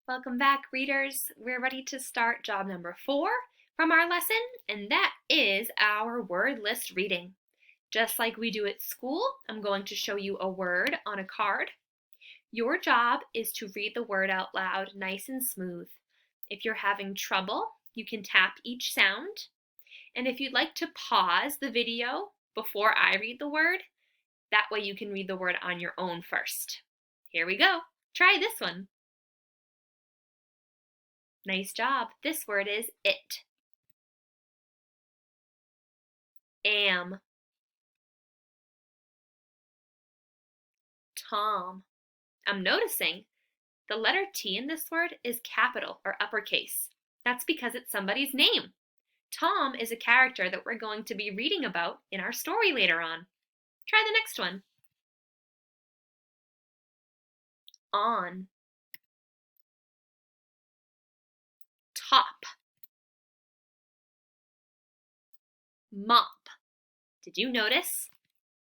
Welcome back, readers. We're ready to start job number 4 from our lesson, and that is our word list reading. Just like we do at school, I'm going to show you a word on a card. Your job is to read the word out loud nice and smooth. If you're having trouble, you can tap each sound. And if you'd like to pause the video before I read the word, that way you can read the word on your own first. Here we go. Try this one. Nice job. This word is it. Am. Tom. I'm noticing the letter T in this word is capital or uppercase. That's because it's somebody's name. Tom is a character that we're going to be reading about in our story later on. Try the next one. On. Top. Mop. Did you notice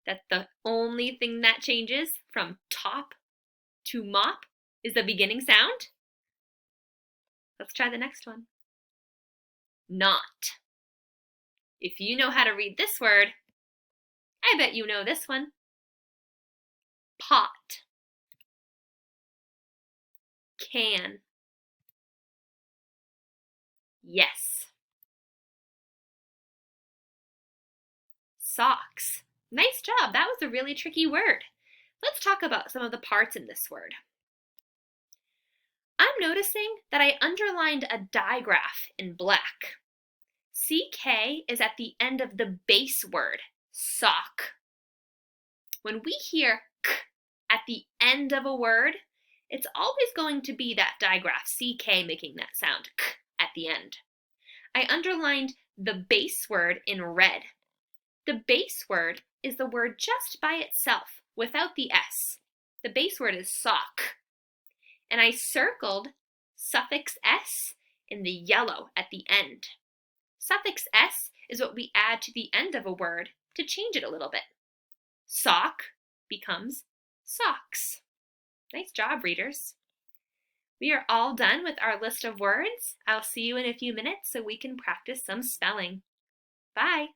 that the only thing that changes from top to mop is the beginning sound? Let's try the next one. Not. If you know how to read this word, I bet you know this one. Pot. Can. Yes. Socks. Nice job. That was a really tricky word. Let's talk about some of the parts in this word. I'm noticing that I underlined a digraph in black. CK is at the end of the base word, sock. When we hear k at the end of a word, it's always going to be that digraph, CK, making that sound, k, at the end. I underlined the base word in red. The base word is the word just by itself, without the S. The base word is sock. And I circled suffix S in the yellow at the end. Suffix S is what we add to the end of a word to change it a little bit. Sock becomes socks. Nice job, readers. We are all done with our list of words. I'll see you in a few minutes so we can practice some spelling. Bye.